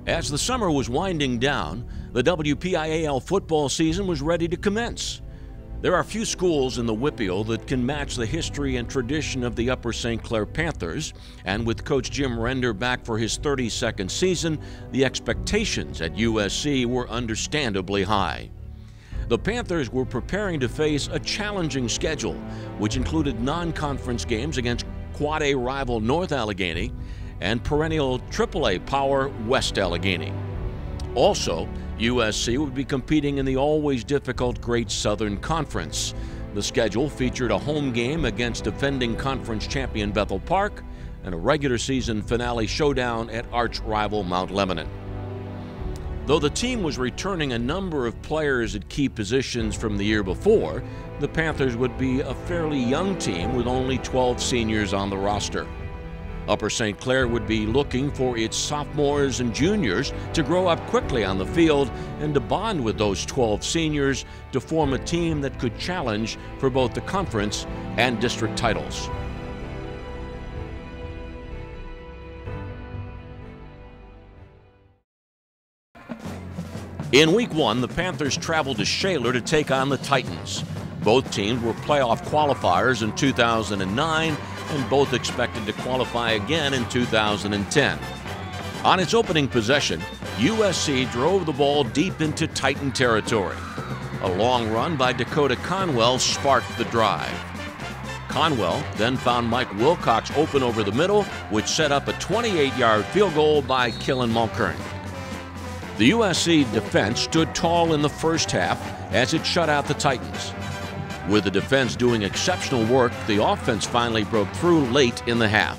As the summer was winding down, the WPIAL football season was ready to commence. There are few schools in the WPIAL that can match the history and tradition of the Upper St. Clair Panthers, and with Coach Jim Render back for his 32nd season, the expectations at USC were understandably high. The Panthers were preparing to face a challenging schedule, which included non-conference games against Quad A rival North Allegheny and perennial AAA power West Allegheny. Also, USC would be competing in the always difficult Great Southern Conference. The schedule featured a home game against defending conference champion Bethel Park and a regular season finale showdown at arch rival Mount Lebanon. Though the team was returning a number of players at key positions from the year before, the Panthers would be a fairly young team with only 12 seniors on the roster. Upper St. Clair would be looking for its sophomores and juniors to grow up quickly on the field and to bond with those 12 seniors to form a team that could challenge for both the conference and district titles. In Week 1, the Panthers traveled to Shaler to take on the Titans. Both teams were playoff qualifiers in 2009 and both expected to qualify again in 2010. On its opening possession, USC drove the ball deep into Titan territory. A long run by Dakota Conwell sparked the drive. Conwell then found Mike Wilcox open over the middle, which set up a 28-yard field goal by Canon-McMillan. The USC defense stood tall in the first half as it shut out the Titans. With the defense doing exceptional work, the offense finally broke through late in the half.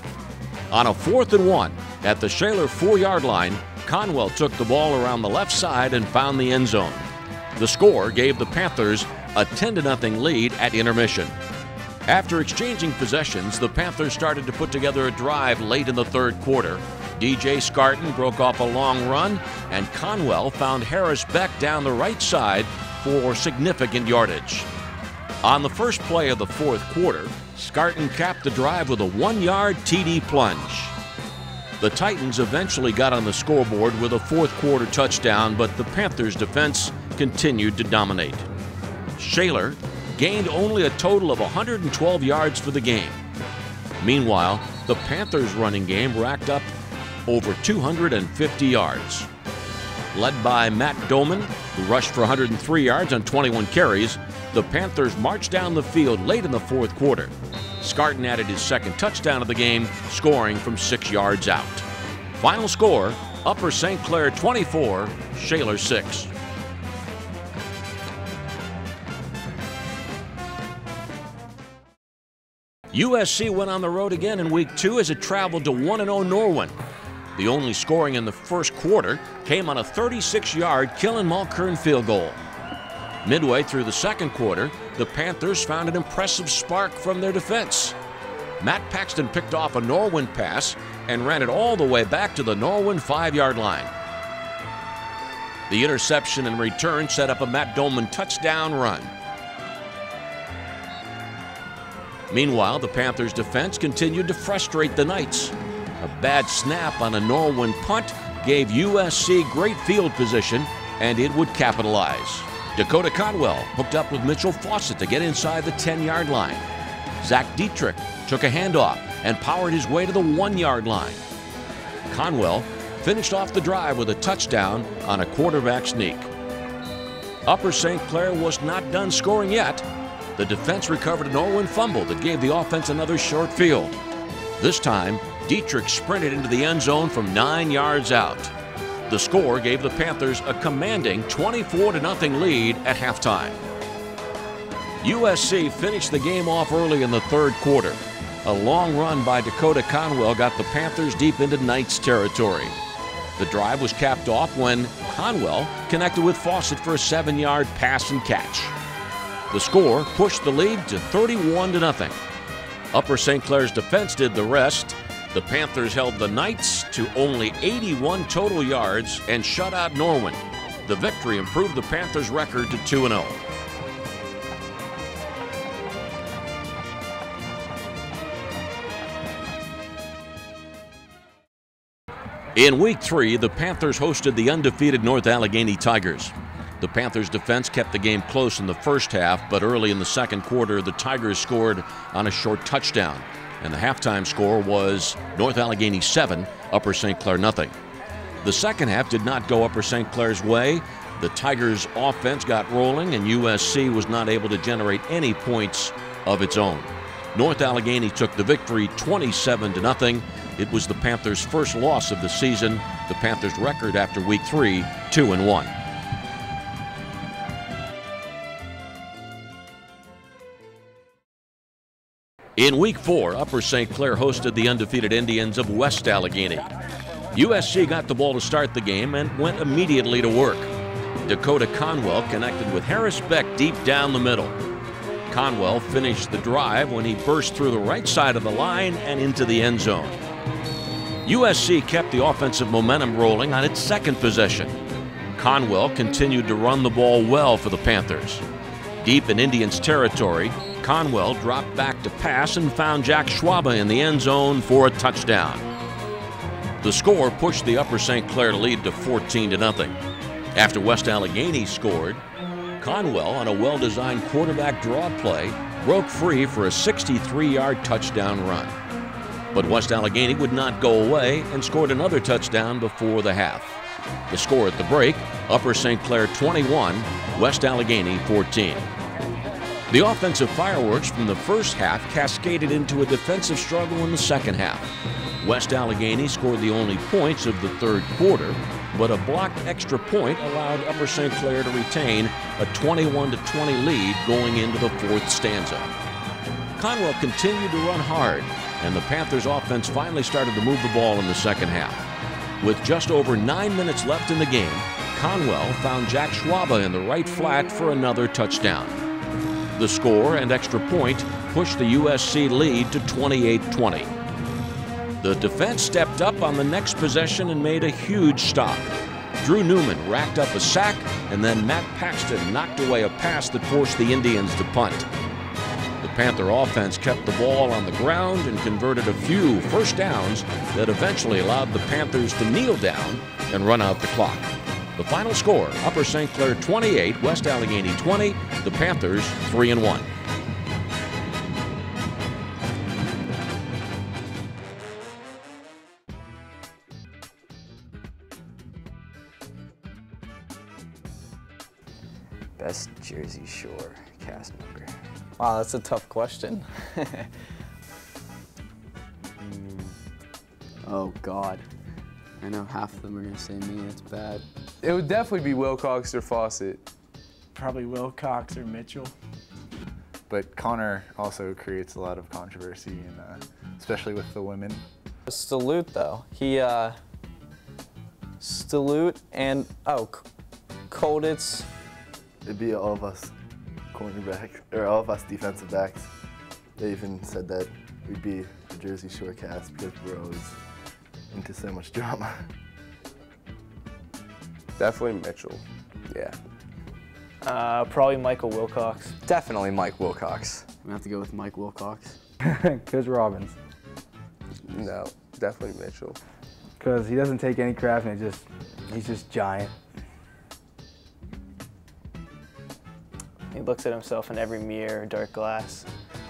On a 4th and 1 at the Shaler 4-yard line, Conwell took the ball around the left side and found the end zone. The score gave the Panthers a 10-0 lead at intermission. After exchanging possessions, the Panthers started to put together a drive late in the third quarter. DJ Scarton broke off a long run, and Conwell found Harris Beck down the right side for significant yardage. On the first play of the fourth quarter, Scarton capped the drive with a 1-yard TD plunge. The Titans eventually got on the scoreboard with a fourth quarter touchdown, but the Panthers' defense continued to dominate. Shaler gained only a total of 112 yards for the game. Meanwhile, the Panthers' running game racked up over 250 yards. Led by Matt Doman, who rushed for 103 yards on 21 carries, the Panthers marched down the field late in the fourth quarter. Scarton added his second touchdown of the game, scoring from 6 yards out. Final score, Upper St. Clair 24, Shaler 6. USC went on the road again in Week 2 as it traveled to 1-0 Norwin. The only scoring in the first quarter came on a 36-yard Canon-McMillan field goal. Midway through the second quarter, the Panthers found an impressive spark from their defense. Matt Paxton picked off a Norwin pass and ran it all the way back to the Norwin 5-yard line. The interception and return set up a Matt Doman touchdown run. Meanwhile, the Panthers' defense continued to frustrate the Knights. A bad snap on a Norwin punt gave USC great field position, and it would capitalize. Dakota Conwell hooked up with Mitchell Fawcett to get inside the 10-yard line. Zach Dietrich took a handoff and powered his way to the 1-yard line. Conwell finished off the drive with a touchdown on a quarterback sneak. Upper St. Clair was not done scoring yet. The defense recovered a Norwin fumble that gave the offense another short field. This time, Dietrich sprinted into the end zone from 9 yards out. The score gave the Panthers a commanding 24-0 lead at halftime. USC finished the game off early in the third quarter. A long run by Dakota Conwell got the Panthers deep into Knights territory. The drive was capped off when Conwell connected with Fawcett for a 7-yard pass and catch. The score pushed the lead to 31-0. Upper St. Clair's defense did the rest. The Panthers held the Knights to only 81 total yards and shut out Norwin. The victory improved the Panthers' record to 2-0. In week 3, the Panthers hosted the undefeated North Allegheny Tigers. The Panthers' defense kept the game close in the first half, but early in the second quarter, the Tigers scored on a short touchdown, and the halftime score was North Allegheny 7, Upper St. Clair nothing. The second half did not go Upper St. Clair's way. The Tigers' offense got rolling, and USC was not able to generate any points of its own. North Allegheny took the victory 27-0. It was the Panthers' first loss of the season. The Panthers' record after week 3, 2-1. In week 4, Upper St. Clair hosted the undefeated Indians of West Allegheny. USC got the ball to start the game and went immediately to work. Dakota Conwell connected with Harris Beck deep down the middle. Conwell finished the drive when he burst through the right side of the line and into the end zone. USC kept the offensive momentum rolling on its second possession. Conwell continued to run the ball well for the Panthers. Deep in Indians territory, Conwell dropped back to pass and found Jack Schwabe in the end zone for a touchdown. The score pushed the Upper St. Clair lead to 14-0. After West Allegheny scored, Conwell, on a well-designed quarterback draw play, broke free for a 63-yard touchdown run. But West Allegheny would not go away and scored another touchdown before the half. The score at the break, Upper St. Clair 21, West Allegheny 14. The offensive fireworks from the first half cascaded into a defensive struggle in the second half. West Allegheny scored the only points of the third quarter, but a blocked extra point allowed Upper St. Clair to retain a 21-20 lead going into the fourth stanza. Conwell continued to run hard, and the Panthers' offense finally started to move the ball in the second half. With just over 9 minutes left in the game, Conwell found Jack Schwabe in the right flat for another touchdown. The score and extra point pushed the USC lead to 28-20. The defense stepped up on the next possession and made a huge stop. Drew Newman racked up a sack, and then Matt Paxton knocked away a pass that forced the Indians to punt. The Panther offense kept the ball on the ground and converted a few first downs that eventually allowed the Panthers to kneel down and run out the clock. The final score, Upper St. Clair 28, West Allegheny 20, the Panthers 3-1. Best Jersey Shore cast member. Wow, that's a tough question. Oh God. I know half of them are gonna say me, it's bad. It would definitely be Wilcox or Fawcett. Probably Wilcox or Mitchell. But Connor also creates a lot of controversy, and especially with the women. Staloot, though. Staloot and, Koditz. It'd be all of us cornerbacks, or all of us defensive backs. They even said that we'd be the Jersey Shore cast because we're always into so much drama. Definitely Mitchell, yeah. Probably Michael Wilcox. Definitely Mike Wilcox. I'm gonna have to go with Mike Wilcox. Coach Robbins. No, definitely Mitchell. Because he doesn't take any crap and he's just giant. He looks at himself in every mirror, dark glass.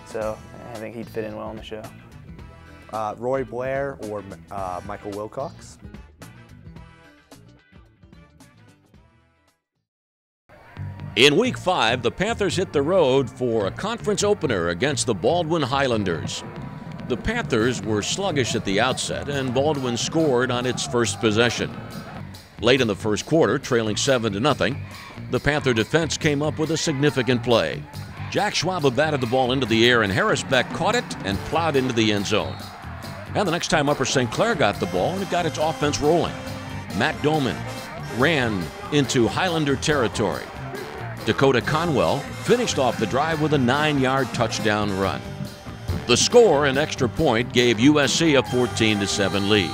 So I think he'd fit in well on the show. Roy Blair or Michael Wilcox. In week 5, the Panthers hit the road for a conference opener against the Baldwin Highlanders. The Panthers were sluggish at the outset, and Baldwin scored on its first possession. Late in the first quarter, trailing 7-0, the Panther defense came up with a significant play. Jack Schwabe batted the ball into the air, and Harris Beck caught it and plowed into the end zone. And the next time Upper St. Clair got the ball, and it got its offense rolling. Matt Doman ran into Highlander territory. Dakota Conwell finished off the drive with a 9-yard touchdown run. The score and extra point gave USC a 14-7 lead.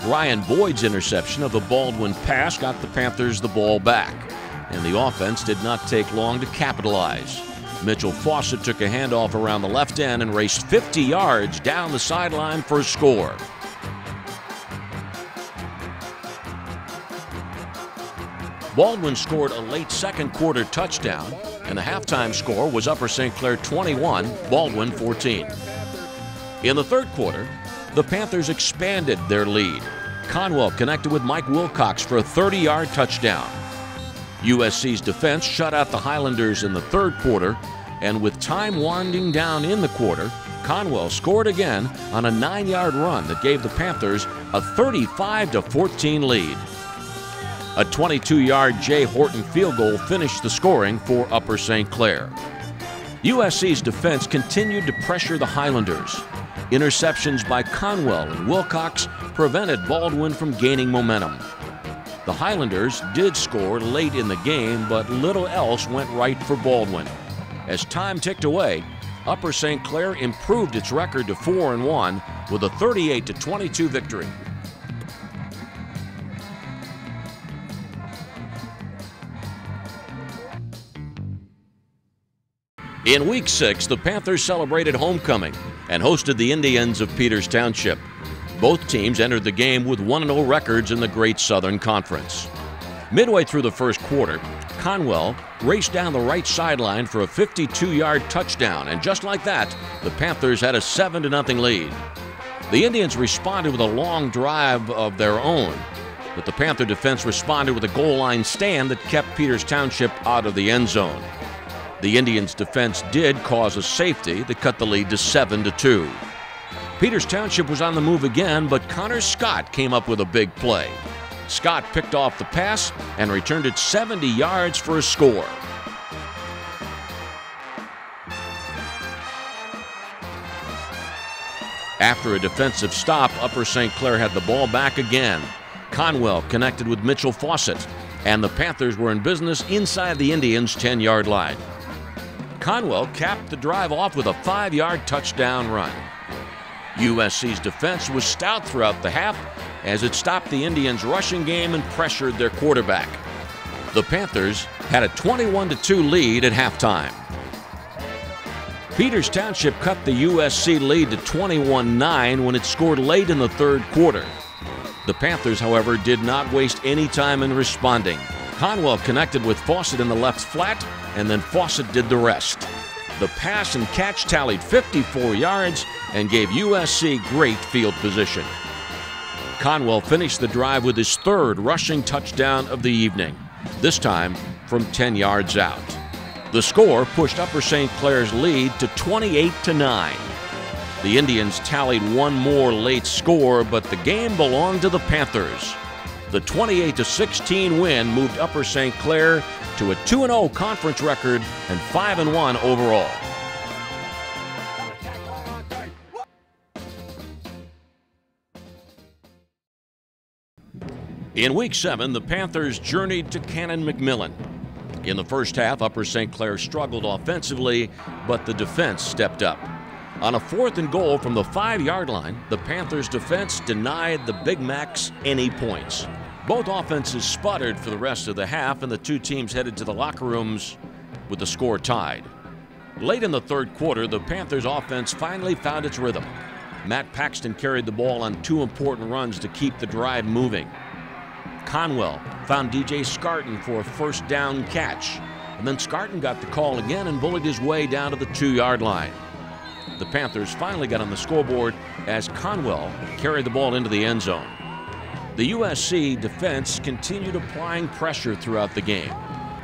Ryan Boyd's interception of the Baldwin pass got the Panthers the ball back, and the offense did not take long to capitalize. Mitchell Fawcett took a handoff around the left end and raced 50 yards down the sideline for a score. Baldwin scored a late second quarter touchdown, and the halftime score was Upper St. Clair 21, Baldwin 14. In the third quarter, the Panthers expanded their lead. Conwell connected with Mike Wilcox for a 30-yard touchdown. USC's defense shut out the Highlanders in the third quarter, and with time winding down in the quarter, Conwell scored again on a 9-yard run that gave the Panthers a 35-14 lead. A 22-yard Jay Horton field goal finished the scoring for Upper St. Clair. USC's defense continued to pressure the Highlanders. Interceptions by Conwell and Wilcox prevented Baldwin from gaining momentum. The Highlanders did score late in the game, but little else went right for Baldwin. As time ticked away, Upper St. Clair improved its record to 4-1 with a 38-22 victory. In Week 6, the Panthers celebrated homecoming and hosted the Indians of Peters Township. Both teams entered the game with 1-0 records in the Great Southern Conference. Midway through the first quarter, Conwell raced down the right sideline for a 52-yard touchdown, and just like that, the Panthers had a 7-0 lead. The Indians responded with a long drive of their own, but the Panther defense responded with a goal line stand that kept Peters Township out of the end zone. The Indians' defense did cause a safety that cut the lead to 7-2. Peters Township was on the move again, but Connor Scott came up with a big play. Scott picked off the pass and returned it 70 yards for a score. After a defensive stop, Upper St. Clair had the ball back again. Conwell connected with Mitchell Fawcett, and the Panthers were in business inside the Indians' 10-yard line. Conwell capped the drive off with a 5-yard touchdown run. USC's defense was stout throughout the half as it stopped the Indians' rushing game and pressured their quarterback. The Panthers had a 21-2 lead at halftime. Peters Township cut the USC lead to 21-9 when it scored late in the third quarter. The Panthers, however, did not waste any time in responding. Conwell connected with Fawcett in the left flat, and then Fawcett did the rest. The pass and catch tallied 54 yards and gave USC great field position. Conwell finished the drive with his third rushing touchdown of the evening, this time from 10 yards out. The score pushed Upper St. Clair's lead to 28-9. The Indians tallied one more late score, but the game belonged to the Panthers. The 28-16 win moved Upper St. Clair to a 2-0 conference record and 5-1 overall. In Week 7, the Panthers journeyed to Canon-McMillan. In the first half, Upper St. Clair struggled offensively, but the defense stepped up. On a 4th and goal from the 5-yard line, the Panthers' defense denied the Big Macs any points. Both offenses sputtered for the rest of the half, and the two teams headed to the locker rooms with the score tied. Late in the third quarter, the Panthers' offense finally found its rhythm. Matt Paxton carried the ball on 2 important runs to keep the drive moving. Conwell found DJ Scarton for a first down catch, and then Scarton got the call again and bullied his way down to the 2-yard line. The Panthers finally got on the scoreboard as Conwell carried the ball into the end zone. The USC defense continued applying pressure throughout the game,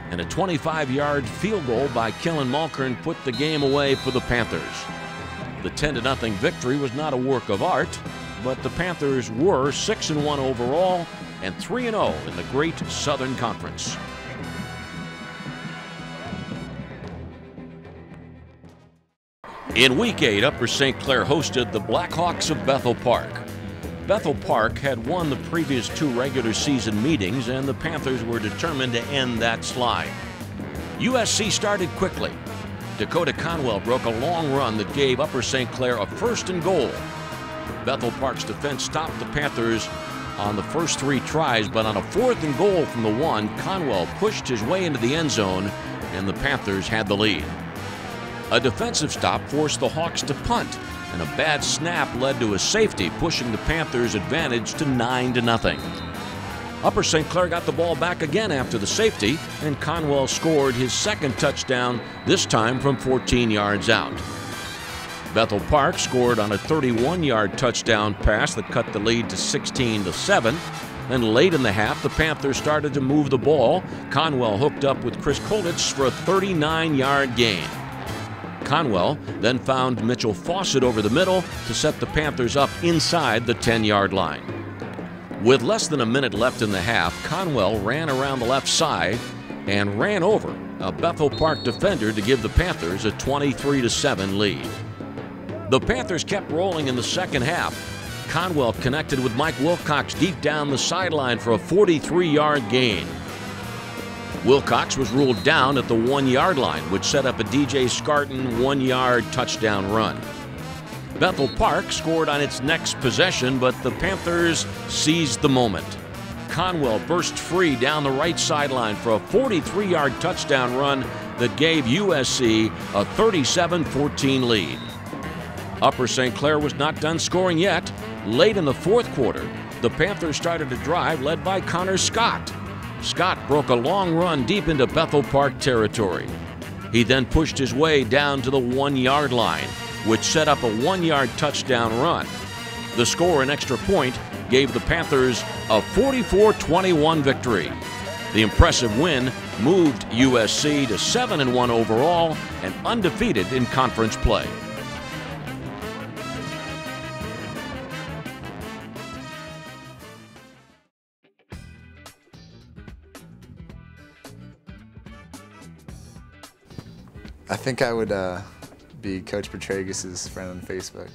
and a 25-yard field goal by Kellen Malkern put the game away for the Panthers. The 10-0 victory was not a work of art, but the Panthers were 6-1 overall and 3-0 in the Great Southern Conference. In Week 8, Upper St. Clair hosted the Blackhawks of Bethel Park. Bethel Park had won the previous 2 regular season meetings, and the Panthers were determined to end that slide. USC started quickly. Dakota Conwell broke a long run that gave Upper St. Clair a 1st and goal. Bethel Park's defense stopped the Panthers on the first 3 tries, but on a 4th and goal from the 1, Conwell pushed his way into the end zone, and the Panthers had the lead. A defensive stop forced the Hawks to punt, and a bad snap led to a safety, pushing the Panthers' advantage to 9-0. Upper St. Clair got the ball back again after the safety, and Conwell scored his second touchdown, this time from 14 yards out. Bethel Park scored on a 31-yard touchdown pass that cut the lead to 16-7. Then late in the half, the Panthers started to move the ball. Conwell hooked up with Chris Kolitz for a 39-yard gain. Conwell then found Mitchell Fawcett over the middle to set the Panthers up inside the 10-yard line. With less than a minute left in the half, Conwell ran around the left side and ran over a Bethel Park defender to give the Panthers a 23-7 lead. The Panthers kept rolling in the second half. Conwell connected with Mike Wilcox deep down the sideline for a 43-yard gain. Wilcox was ruled down at the 1-yard line, which set up a DJ Scarton 1-yard touchdown run. Bethel Park scored on its next possession, but the Panthers seized the moment. Conwell burst free down the right sideline for a 43-yard touchdown run that gave USC a 37-14 lead. Upper St. Clair was not done scoring yet. Late in the fourth quarter, the Panthers started to drive, led by Connor Scott. Scott broke a long run deep into Bethel Park territory. He then pushed his way down to the 1-yard line, which set up a 1-yard touchdown run. The score, an extra point, gave the Panthers a 44-21 victory. The impressive win moved USC to 7-1 overall and undefeated in conference play. I think I would be Coach Petraeus' friend on Facebook.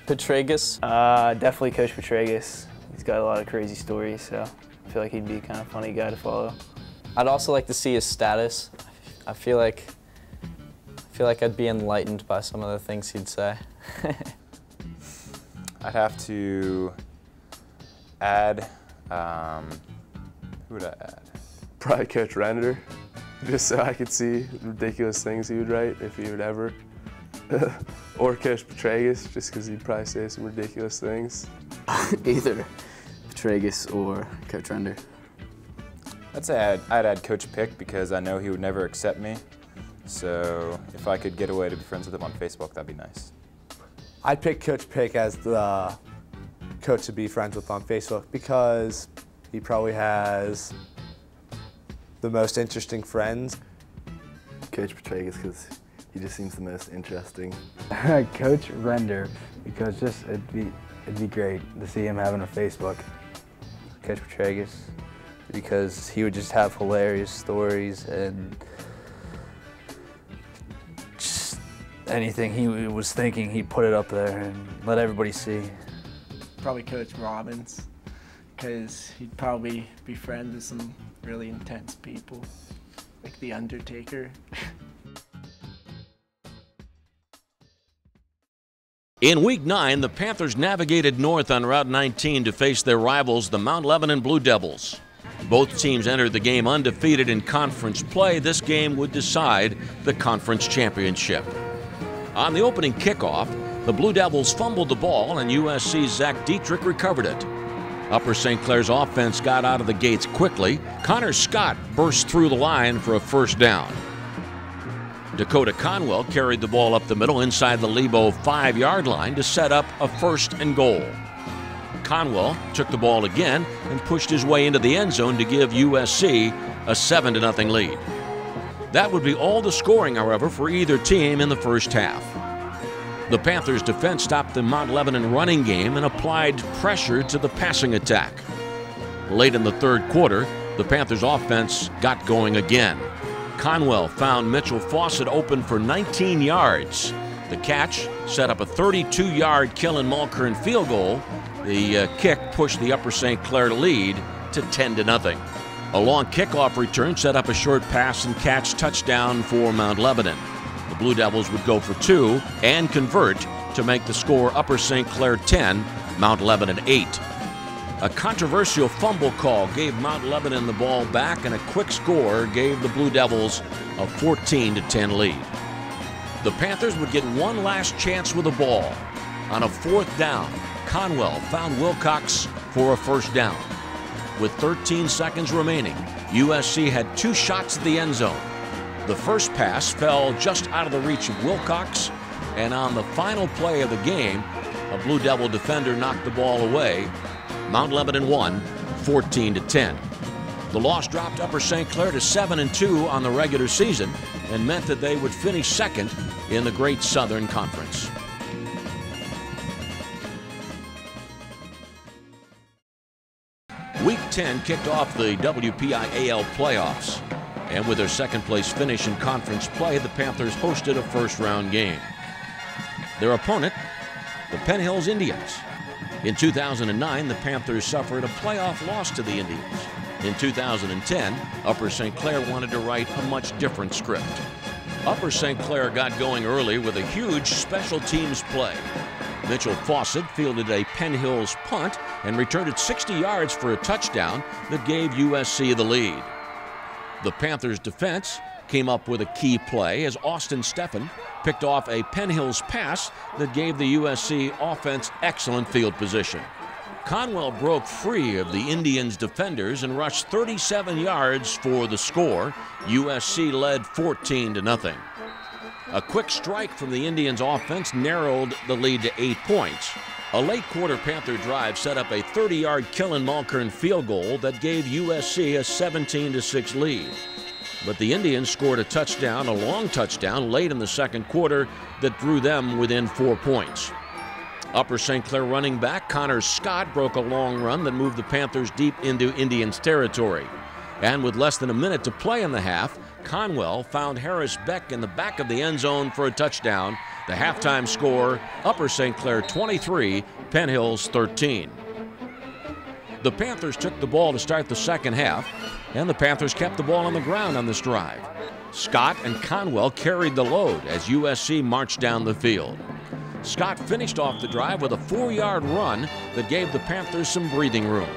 Petraeus. Definitely Coach Petraeus. He's got a lot of crazy stories, so I feel like he'd be kind of funny guy to follow. I'd also like to see his status. I feel like I'd be enlightened by some of the things he'd say. I'd have to add, who would I add? Probably Coach Render, just so I could see ridiculous things he would write if he would ever. Or Coach Petraeus, just because he'd probably say some ridiculous things. Either Petraeus or Coach Render. I'd say I'd add Coach Pick because I know he would never accept me. So if I could get away to be friends with him on Facebook, that'd be nice. I'd pick Coach Pick as the coach to be friends with on Facebook because he probably has the most interesting friends. Coach Petraeus because he just seems the most interesting. Coach Render, because just it'd be great to see him having a Facebook. Coach Petraeus, because he would just have hilarious stories and just anything he was thinking, he'd put it up there and let everybody see. Probably Coach Robbins, because he'd probably be friends with some really intense people, like The Undertaker. In Week 9, the Panthers navigated north on Route 19 to face their rivals, the Mount Lebanon Blue Devils. Both teams entered the game undefeated in conference play. This game would decide the conference championship. On the opening kickoff, the Blue Devils fumbled the ball and USC's Zach Dietrich recovered it. Upper St. Clair's offense got out of the gates quickly. Connor Scott burst through the line for a first down. Dakota Conwell carried the ball up the middle inside the Lebo 5-yard line to set up a 1st and goal. Conwell took the ball again and pushed his way into the end zone to give USC a 7-0 lead. That would be all the scoring, however, for either team in the first half. The Panthers' defense stopped the Mount Lebanon running game and applied pressure to the passing attack. Late in the third quarter, the Panthers' offense got going again. Conwell found Mitchell Fawcett open for 19 yards. The catch set up a 32-yard Killen Mulkern field goal. The kick pushed the Upper St. Clair lead to 10-0. A long kickoff return set up a short pass and catch touchdown for Mount Lebanon. The Blue Devils would go for 2 and convert to make the score Upper St. Clair 10, Mount Lebanon 8. A controversial fumble call gave Mount Lebanon the ball back, and a quick score gave the Blue Devils a 14-10 lead. The Panthers would get one last chance with the ball. On a 4th down, Conwell found Wilcox for a 1st down. with 13 seconds remaining, USC had 2 shots at the end zone. The first pass fell just out of the reach of Wilcox, and on the final play of the game, a Blue Devil defender knocked the ball away. Mount Lebanon won 14-10. The loss dropped Upper St. Clair to 7-2 on the regular season and meant that they would finish second in the Great Southern Conference. Week 10 kicked off the WPIAL playoffs, and with their second-place finish in conference play, the Panthers hosted a first-round game. Their opponent, the Penn Hills Indians. In 2009, the Panthers suffered a playoff loss to the Indians. In 2010, Upper St. Clair wanted to write a much different script. Upper St. Clair got going early with a huge special teams play. Mitchell Fawcett fielded a Penn Hills punt and returned it 60 yards for a touchdown that gave USC the lead. The Panthers' defense came up with a key play as Austin Steffen picked off a Penn Hills pass that gave the USC offense excellent field position. Conwell broke free of the Indians' defenders and rushed 37 yards for the score. USC led 14-0. A quick strike from the Indians' offense narrowed the lead to 8 points. A late quarter Panther drive set up a 30-yard Killen-Malkern field goal that gave USC a 17-6 lead. But the Indians scored a touchdown, a long touchdown, late in the second quarter that drew them within 4 points. Upper St. Clair running back Connor Scott broke a long run that moved the Panthers deep into Indians territory. And with less than a minute to play in the half, Conwell found Harris Beck in the back of the end zone for a touchdown. The halftime score, Upper St. Clair 23, Penn Hills 13. The Panthers took the ball to start the second half, and the Panthers kept the ball on the ground on this drive. Scott and Conwell carried the load as USC marched down the field. Scott finished off the drive with a 4-yard run that gave the Panthers some breathing room.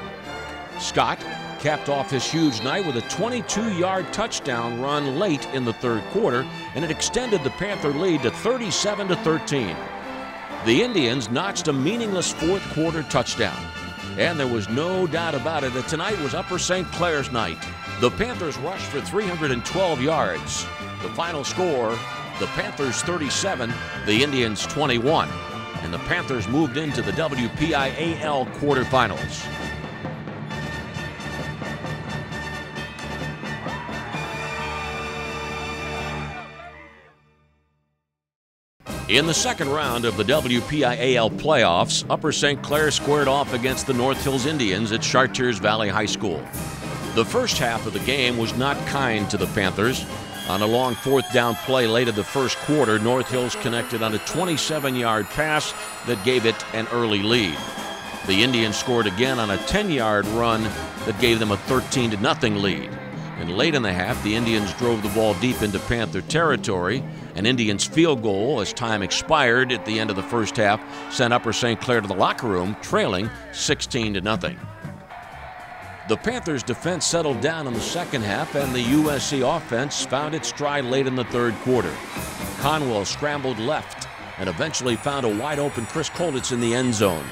Scott capped off his huge night with a 22-yard touchdown run late in the third quarter, and it extended the Panther lead to 37-13. The Indians notched a meaningless fourth quarter touchdown, and there was no doubt about it that tonight was Upper St. Clair's night. The Panthers rushed for 312 yards. The final score, the Panthers 37, the Indians 21, and the Panthers moved into the WPIAL quarterfinals. In the second round of the WPIAL playoffs, Upper St. Clair squared off against the North Hills Indians at Chartiers Valley High School. The first half of the game was not kind to the Panthers. On a long fourth down play late in the first quarter, North Hills connected on a 27-yard pass that gave it an early lead. The Indians scored again on a 10-yard run that gave them a 13-0 lead. And late in the half, the Indians drove the ball deep into Panther territory. An Indians field goal as time expired at the end of the first half sent Upper St. Clair to the locker room, trailing 16-0. The Panthers' defense settled down in the second half, and the USC offense found its stride late in the third quarter. Conwell scrambled left and eventually found a wide-open Chris Kolditz in the end zone.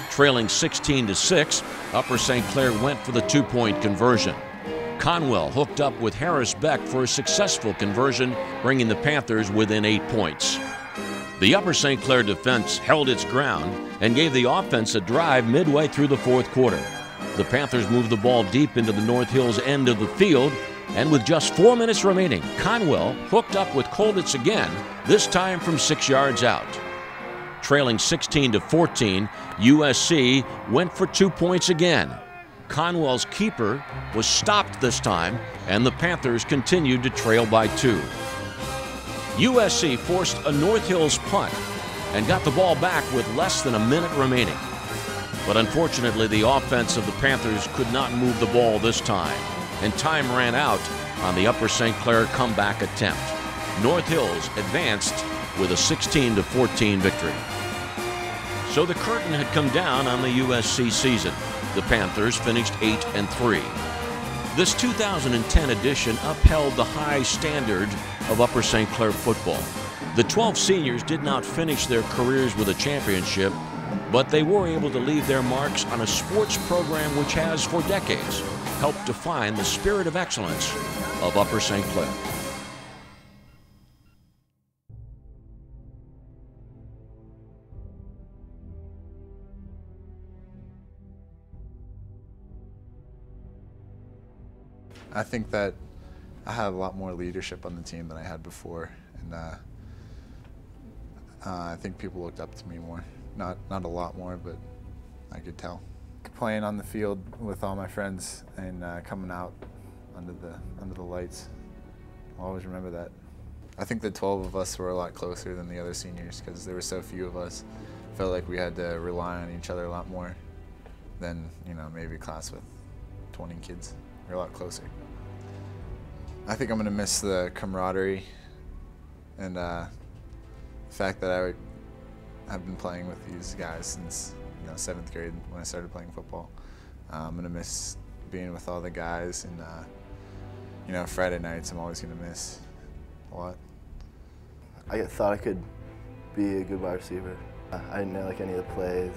Trailing 16-6, Upper St. Clair went for the two-point conversion. Conwell hooked up with Harris Beck for a successful conversion, bringing the Panthers within 8 points. The Upper St. Clair defense held its ground and gave the offense a drive midway through the fourth quarter. The Panthers moved the ball deep into the North Hills end of the field, and with just 4 minutes remaining, Conwell hooked up with Kolditz again, this time from 6 yards out. Trailing 16-14, USC went for 2 points again. Conwell's keeper was stopped this time, and the Panthers continued to trail by 2. USC forced a North Hills punt and got the ball back with less than a minute remaining. But unfortunately, the offense of the Panthers could not move the ball this time, and time ran out on the Upper St. Clair comeback attempt. North Hills advanced with a 16-14 victory. So the curtain had come down on the USC season. The Panthers finished 8-3. This 2010 edition upheld the high standard of Upper St. Clair football. The 12 seniors did not finish their careers with a championship, but they were able to leave their marks on a sports program which has, for decades, helped define the spirit of excellence of Upper St. Clair. I think that I had a lot more leadership on the team than I had before, and I think people looked up to me more. Not a lot more, but I could tell. Playing on the field with all my friends and coming out under the lights, I'll always remember that. I think the 12 of us were a lot closer than the other seniors because there were so few of us. Felt like we had to rely on each other a lot more than, you know, maybe a class with 20 kids. We're a lot closer. I think I'm going to miss the camaraderie and the fact that I've been playing with these guys since 7th grade when I started playing football. I'm going to miss being with all the guys, and Friday nights I'm always going to miss a lot. I thought I could be a good wide receiver. I didn't know any of the plays.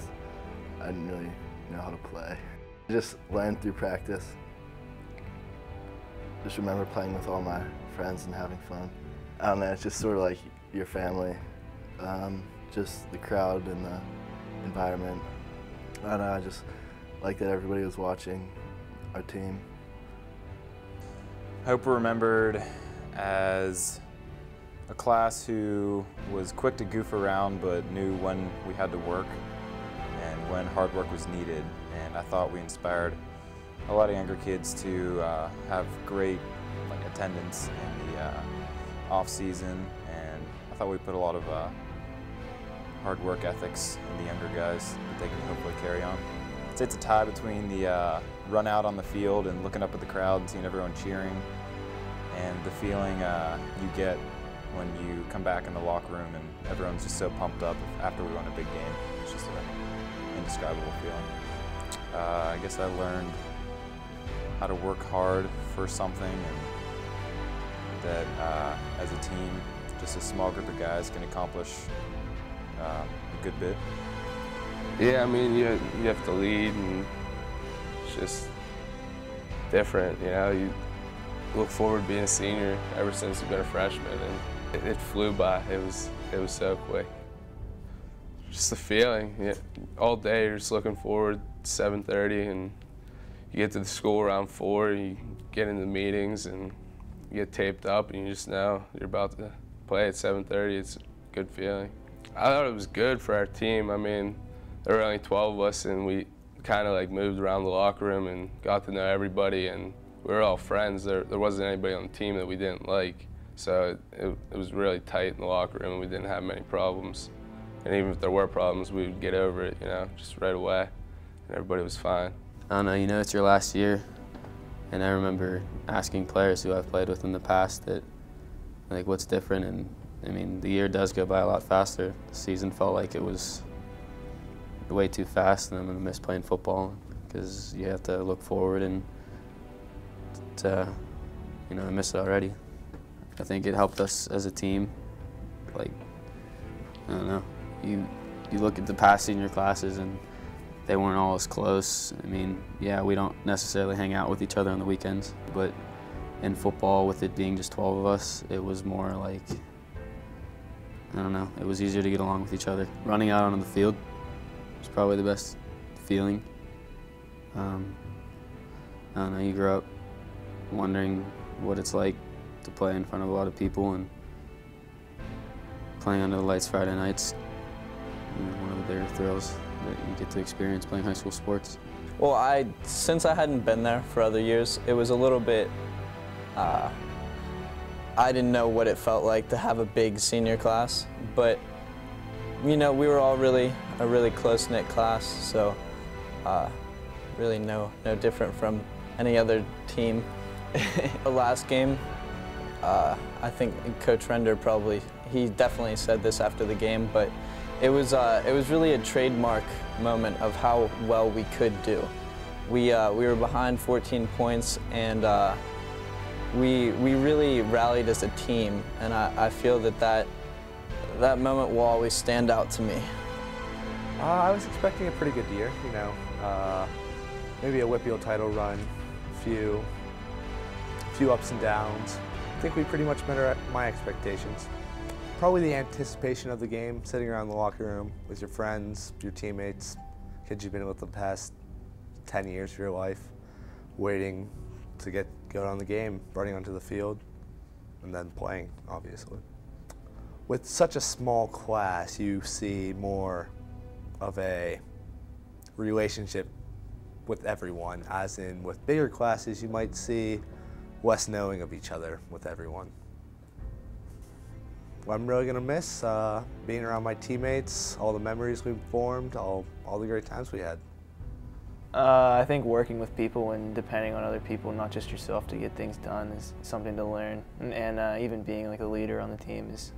I didn't really know how to play. I just learned through practice. Just remember playing with all my friends and having fun. I don't know, it's just sort of like your family. Just the crowd and the environment. I don't know, I just like that everybody was watching our team. I hope we're remembered as a class who was quick to goof around but knew when we had to work and when hard work was needed. And I thought we inspired a lot of younger kids to have great attendance in the off season, and I thought we put a lot of hard work ethics in the younger guys that they can hopefully carry on. I'd say it's a tie between the run out on the field and looking up at the crowd and seeing everyone cheering, and the feeling you get when you come back in the locker room and everyone's just so pumped up after we won a big game. It's just an indescribable feeling. I guess I learned how to work hard for something, and that as a team, just a small group of guys can accomplish a good bit. Yeah, I mean, you have to lead, and it's just different, You look forward to being a senior ever since you've been a freshman, and it flew by. It was so quick. Just the feeling. All day you're just looking forward to 7:30, and you get to the school around 4, you get into the meetings, and you get taped up, and you just know you're about to play at 7:30. It's a good feeling. I thought it was good for our team. I mean, there were only 12 of us, and we kind of moved around the locker room and got to know everybody, and we were all friends. There wasn't anybody on the team that we didn't like, so it was really tight in the locker room, and we didn't have many problems. And even if there were problems, we would get over it, just right away, and everybody was fine. I don't know, it's your last year, and I remember asking players who I've played with in the past that, what's different, and I mean, the year does go by a lot faster. The season felt like it was way too fast, and I'm going to miss playing football because you have to look forward, and I miss it already. I think it helped us as a team. I don't know, you look at the past senior classes, and they weren't all as close. I mean, yeah, we don't necessarily hang out with each other on the weekends, but in football, with it being just 12 of us, it was more I don't know, it was easier to get along with each other. Running out on the field was probably the best feeling. I don't know, you grow up wondering what it's like to play in front of a lot of people, and playing under the lights Friday nights, one of the bigger thrills that you get to experience playing high school sports. Well, since I hadn't been there for other years, it was a little bit, I didn't know what it felt like to have a big senior class, but we were all a really close-knit class, so really no different from any other team. The last game, I think Coach Render he definitely said this after the game, but it was really a trademark moment of how well we could do. We were behind 14 points, and we really rallied as a team, and I feel that moment will always stand out to me. I was expecting a pretty good year, you know. Maybe a Whitfield title run, few ups and downs. I think we pretty much met my expectations. Probably the anticipation of the game, sitting around the locker room with your friends, your teammates, kids you've been with the past 10 years of your life, waiting to go on the game, running onto the field, and then playing, obviously. With such a small class, you see more of a relationship with everyone, as in with bigger classes, you might see less knowing of each other with everyone. What I'm really gonna miss, being around my teammates, all the memories we've formed, all the great times we had. I think working with people and depending on other people, not just yourself, to get things done is something to learn. And even being like a leader on the team is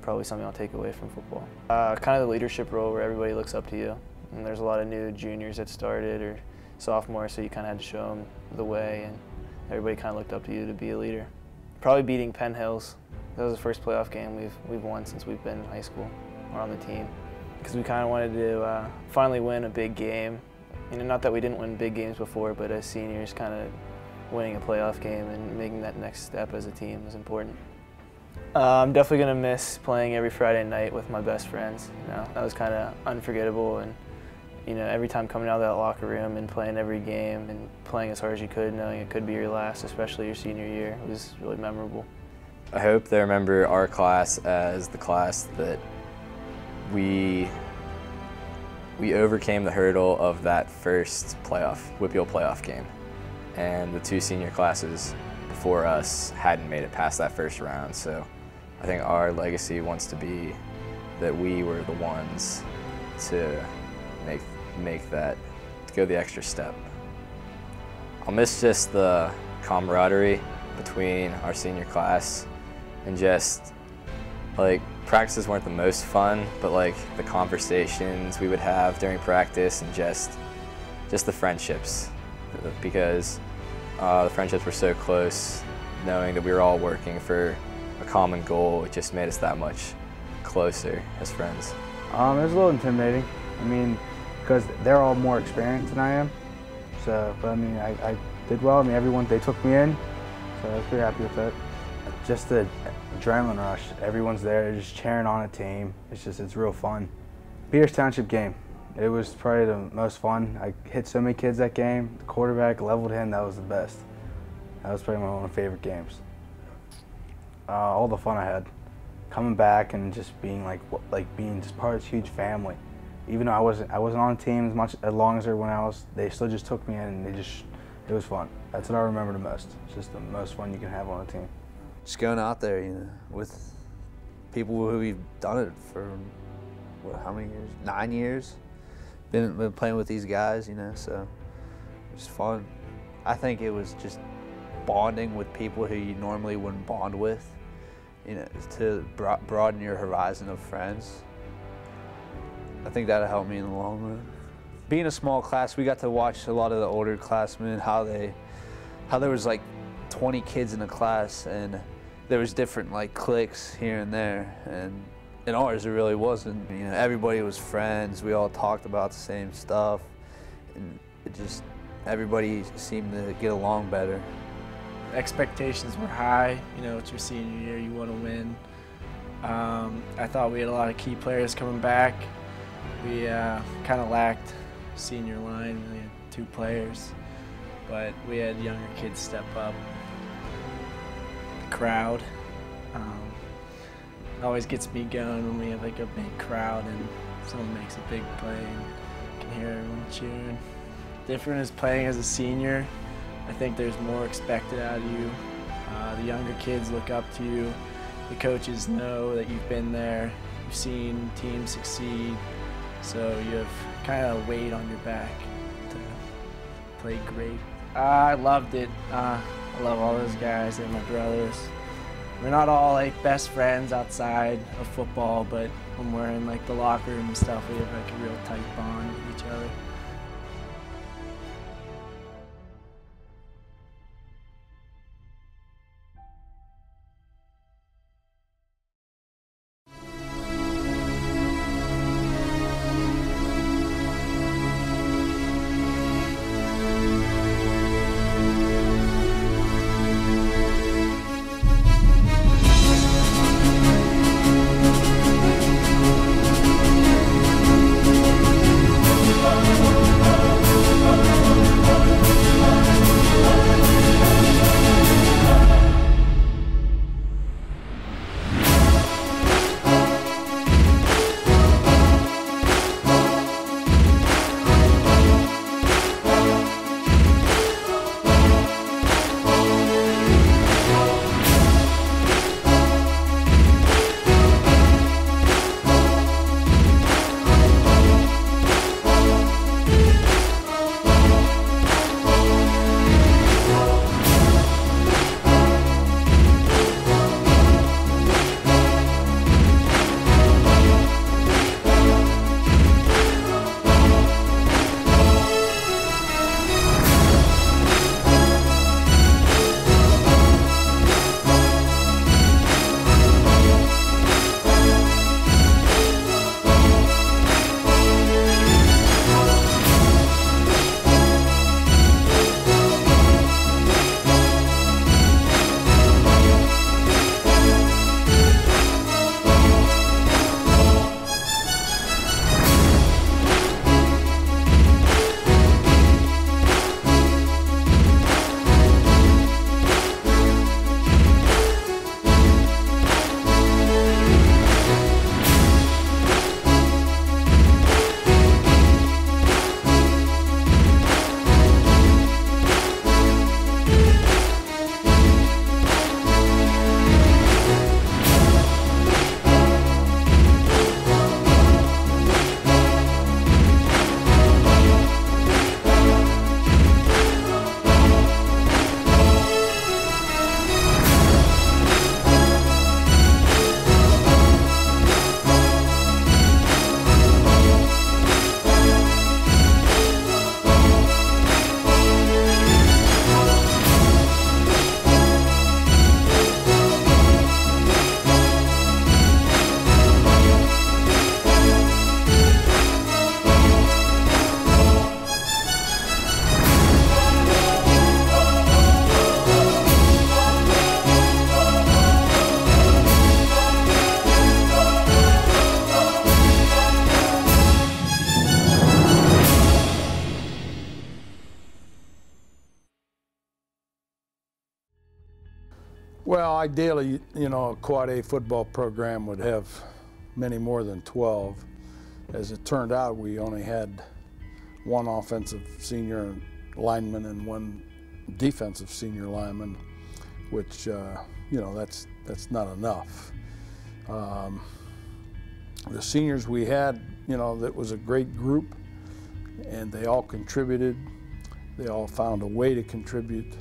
probably something I'll take away from football. Kind of the leadership role where everybody looks up to you. And there's a lot of new juniors that started or sophomores, so you kind of had to show them the way, and everybody kind of looked up to you to be a leader. Probably beating Penn Hills. That was the first playoff game we've won since we've been in high school or on the team, because we kind of wanted to finally win a big game. You know, not that we didn't win big games before, but as seniors, kind of winning a playoff game and making that next step as a team was important. I'm definitely going to miss playing every Friday night with my best friends. You know, that was kind of unforgettable, and you know, every time coming out of that locker room and playing every game and playing as hard as you could, knowing it could be your last, especially your senior year, was really memorable. I hope they remember our class as the class that we overcame the hurdle of that first Whitfield playoff game. And the two senior classes before us hadn't made it past that first round. So I think our legacy wants to be that we were the ones to make that, to go the extra step. I'll miss just the camaraderie between our senior class, and just like practices weren't the most fun, but like the conversations we would have during practice and just the friendships, because the friendships were so close, knowing that we were all working for a common goal. It just made us that much closer as friends. It was a little intimidating. I mean, because they're all more experienced than I am. So, but I mean, I did well. I mean, they took me in, so I was pretty happy with that. Just the adrenaline rush. Everyone's there, just cheering on a team. It's real fun. Peters Township game. It was probably the most fun. I hit so many kids that game. The quarterback leveled him. That was the best. That was probably one of my favorite games. All the fun I had, coming back and just being being just part of this huge family. Even though I wasn't on the team as long as everyone else, they still just took me in, and it was fun. That's what I remember the most. It's just the most fun you can have on a team. Just going out there, you know, with people who we've done it for, how many years? 9 years. Been playing with these guys, you know, so it's fun. I think it was just bonding with people who you normally wouldn't bond with, you know, to broaden your horizon of friends. I think that'll help me in the long run. Being a small class, we got to watch a lot of the older classmen, how there was like 20 kids in a class, and there was different like cliques here and there, and in ours it really wasn't. You know, everybody was friends. We all talked about the same stuff, and everybody seemed to get along better. Expectations were high. You know, it's your senior year, you want to win. I thought we had a lot of key players coming back. We kind of lacked senior line. We had 2 players, but we had younger kids step up. The crowd always gets me going when we have like a big crowd and someone makes a big play and you can hear everyone cheering. Different is playing as a senior. I think there's more expected out of you. The younger kids look up to you. The coaches know that you've been there. You've seen teams succeed. So you have kind of weight on your back to play great. I loved it. I love all those guys. They're my brothers. We're not all like best friends outside of football, but when we're in like the locker room and stuff, we have like a real tight bond with each other. Well, ideally, you know, a Quad A football program would have many more than 12. As it turned out, we only had one offensive senior lineman and one defensive senior lineman, which, you know, that's not enough. The seniors we had, you know, that was a great group, and they all contributed. They all found a way to contribute.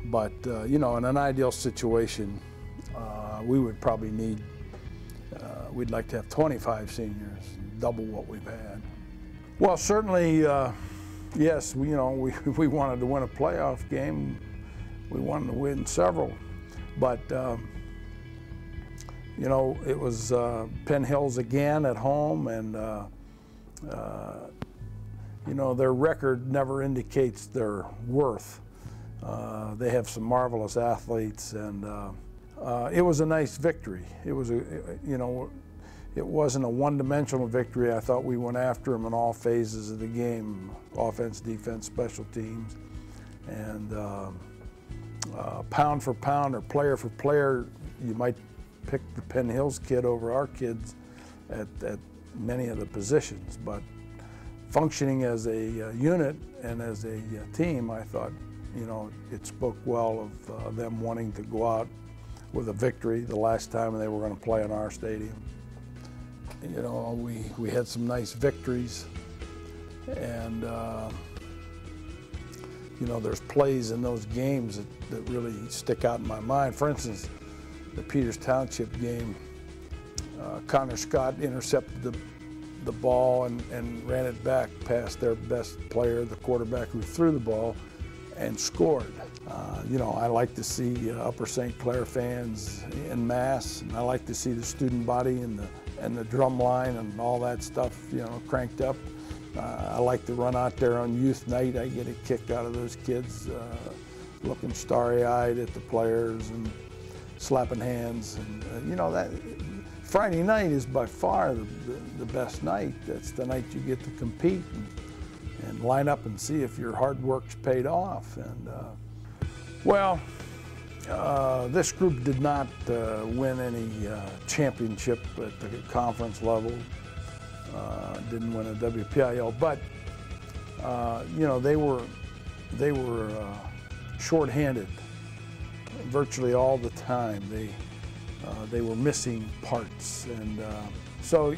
But, you know, in an ideal situation, we would probably need, we'd like to have 25 seniors, double what we've had. Well, certainly, yes, you know, we wanted to win a playoff game. We wanted to win several. But, you know, it was Penn Hills again at home, and, you know, their record never indicates their worth. They have some marvelous athletes, and it was a nice victory. It was you know, it wasn't a one-dimensional victory. I thought we went after them in all phases of the game, offense, defense, special teams, and pound for pound or player for player, you might pick the Penn Hills kid over our kids at many of the positions, but functioning as a unit and as a team, I thought, you know, it spoke well of them wanting to go out with a victory the last time they were going to play in our stadium. You know, we had some nice victories, and you know, there's plays in those games that really stick out in my mind. For instance, the Peters Township game, Connor Scott intercepted the ball and ran it back past their best player, the quarterback who threw the ball, and scored. You know, I like to see Upper St. Clair fans en masse, and I like to see the student body and the drum line and all that stuff, you know, cranked up. I like to run out there on youth night. I get a kick out of those kids looking starry-eyed at the players and slapping hands. And you know, that Friday night is by far the best night. That's the night you get to compete and line up and see if your hard work's paid off. And well, this group did not win any championship at the conference level. Didn't win a WPIL, but you know, they were shorthanded virtually all the time. They were missing parts, and so,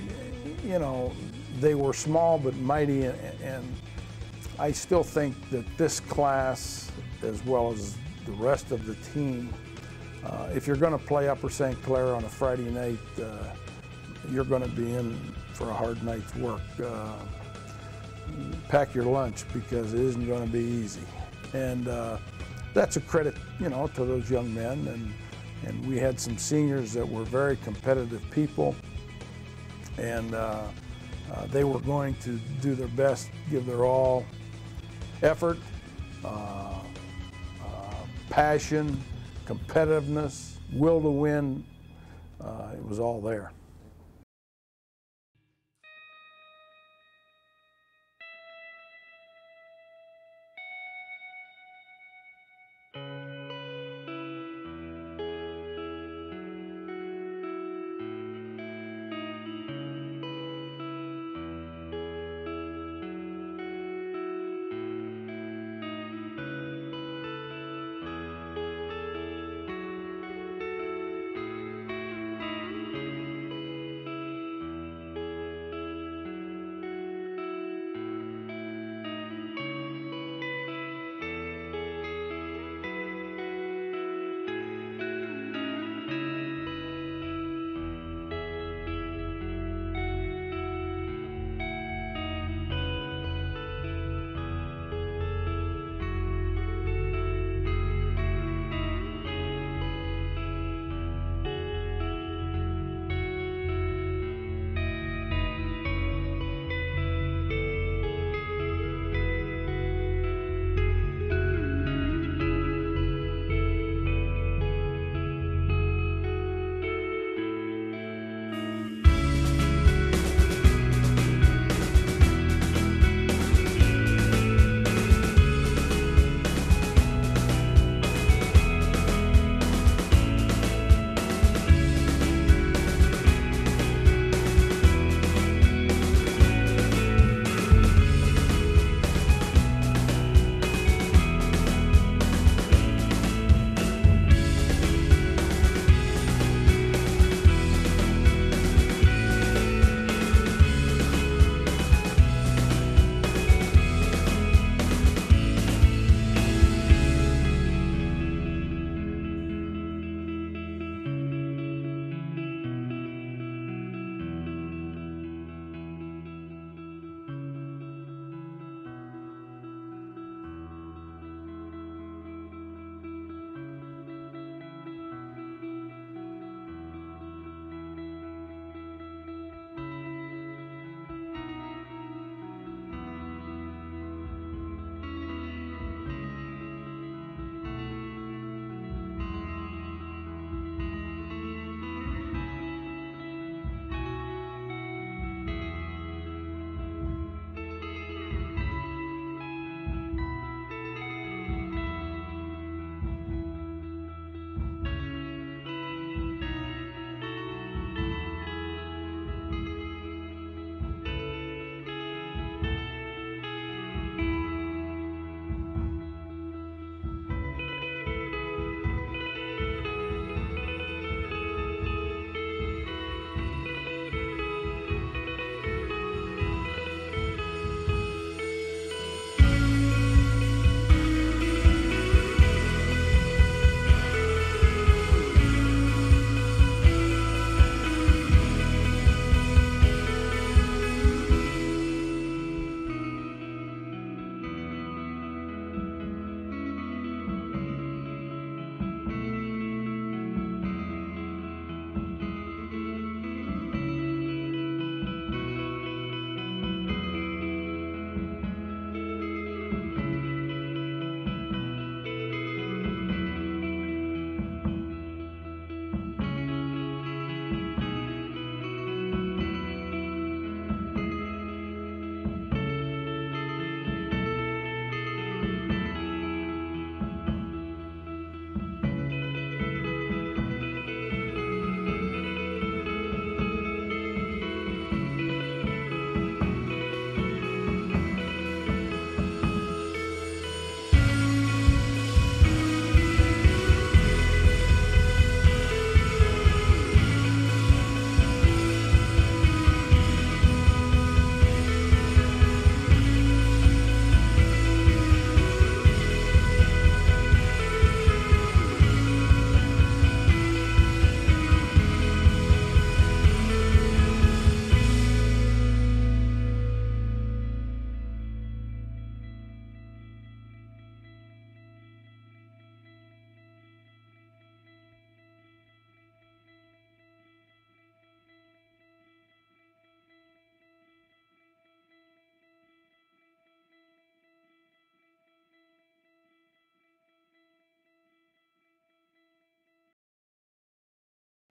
you know, they were small but mighty, and I still think that this class, as well as the rest of the team, if you're going to play Upper St. Clair on a Friday night, you're going to be in for a hard night's work. Pack your lunch, because it isn't going to be easy. And that's a credit, you know, to those young men. And we had some seniors that were very competitive people, and they were going to do their best, give their all. Effort, passion, competitiveness, will to win, it was all there.